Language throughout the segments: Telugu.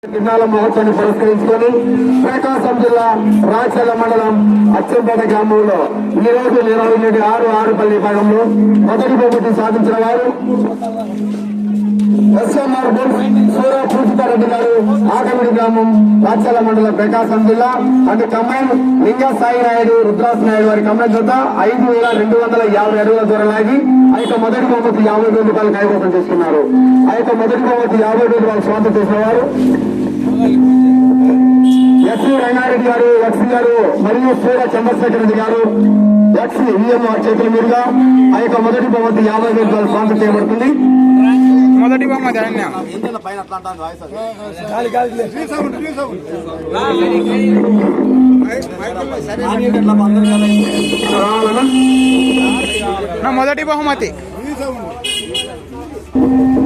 తిన్నాల మహోత్సవాన్ని పురస్కరించుకొని ప్రకాశం జిల్లా రాచర్ల మండలం అచ్చంపేట గ్రామంలో ఈ రోజు నిర్వహించిన 6 విభాగంలో మొదటి బహుమతి సాధించిన వారు ఎస్ఎంఆర్ సూర పూజితారెడ్డి గారు ఆకమిడి గ్రామం రాచర్ల మండలం ప్రకాశం జిల్లా అంటే కమ్మైన్ లింగా సాయి నాయుడు రుద్రాస్ నాయుడు వారి కమ్మైన్ జత 5250 అడుగుల దూరం లాగి ఆ యొక్క మొదటి బహుమతి 50,000 రూపాయలు కైవసం చేసుకున్నారు. ఆ యొక్క మొదటి బహుమతి 50,000 రూపాయలు స్వాగతం చేసిన వారు ఎస్వి రంగారెడ్డి గారు, ఎక్స్ గారు మరియు సూర చంద్రశేఖర్ రెడ్డి గారు ఎక్స్ ఈఎంఆర్ చేతుల మీదుగా ఆ యొక్క మొదటి బహుమతి 50,000 రూపాయలు స్వాగతం చేయబడుతుంది. మొదటి బహుమతి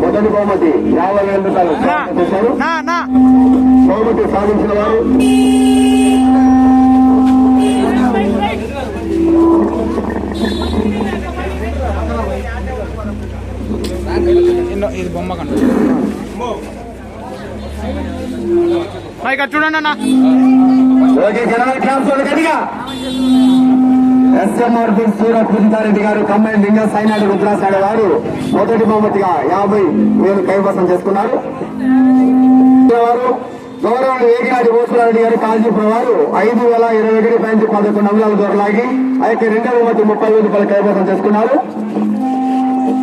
మొదటి బహుమతి 50,000 రూపాయలు చేశారు. బహుమతి సాధించిన వారు ఇది బొమ్మ కంటే ఇక్కడ చూడండి అన్న ఎస్ఎంఆర్ సూర పూజితారెడ్డి గారు కమ్మైన్ లింగా సాయినాయుడు రుద్రాసాడు వారు మొదటి బహుమతిగా 50,000 కైవసం చేసుకున్నారు. వారు గౌరవ ఏగినాటి ఓసులారెడ్డి గారు కాజీపురం వారు 5,021.11 అంగుళాల దూరం లాగి ఆ యొక్క రెండవ బహుమతి 30,000 రూపాయలు కైవసం చేసుకున్నారు.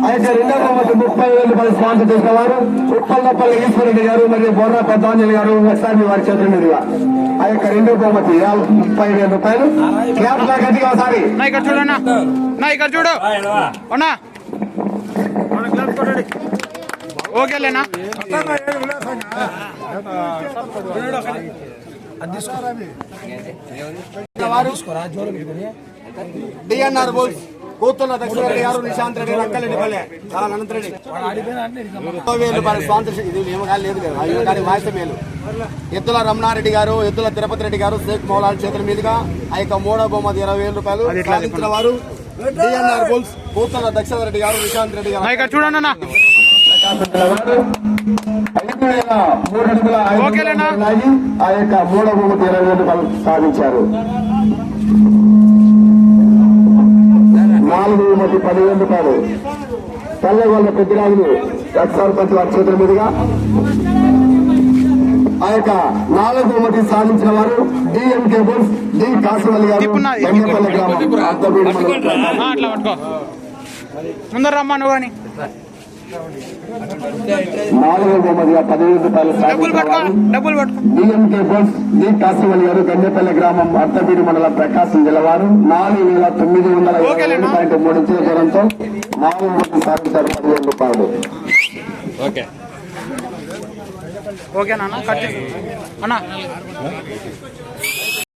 ఆ యొక్క రెండవ బహుమతి 30,000 రూపాయలు స్పాన్సర్ చేసిన వారు ఉప్పల్లపల్లి ఈశ్వరెడ్డి గారు మరియు బొర్రా పెద్దాంజలి గారు ఎస్ఆర్బి వారి చేతుల మీదుగా ఆ యొక్క రెండవ బహుమతి 30,000 రూపాయలు. క్లాప్ లా గట్టిగా ఒకసారి ఇక్కడ చూడన్నా ఇక్కడ చూడు ఓకేలేనా డిఎన్ఆర్ బోల్స్ కూతున్న దక్షిణరెడ్డి గారు, నిశాంత్ రెడ్డి, రంగారెడ్డి పల్లె అనంతరెడ్డి 30,000 రూపాయలు స్పాన్సర్షిప్. ఇది ఏమో కానీ లేదు కదా కానీ వాయిస్ మేలు. ఎద్దుల రమణారెడ్డి గారు, ఎద్దుల తిరుపతి రెడ్డి గారు, షేక్ మౌలాల్ చేతుల మీదుగా ఆ యొక్క మూడవ బహుమతి 20,000 రూపాయలు సాధించిన వారు డిఎన్ఆర్ బోల్స్ కూతున్న దక్షిణరెడ్డి గారు, నిశాంత్ రెడ్డి గారు. చూడండి ఆ యొక్క మూడవ బహుమతి 20,000 రూపాయలు సాధించారు. 4వ బహుమతి 10,000 రూపాయలు తెల్లగొండ పెద్దరాజులు సర్పంచ్ వారి చేతుల మీదుగా ఆ యొక్క 4వ బహుమతి సాధించిన వారు డిఎం కేబుల్స్ డి కాసివల్లి గారు, గంగపల్లి గ్రామం అద్దబీడు ముందర రమ్మను అని 4వ బహుమతిగా 10,000 రూపాయలు డిఎం కేబుల్స్ డి కాసివల్లి గారు, గంగపల్లి గ్రామం అద్దబీడు మండలం ప్రకాశం జిల్లా వారు 4,907.3 దూరంతో 4వ బహుమతి సాధించారు 10,000 రూపాయలు. ఓకే నాన్న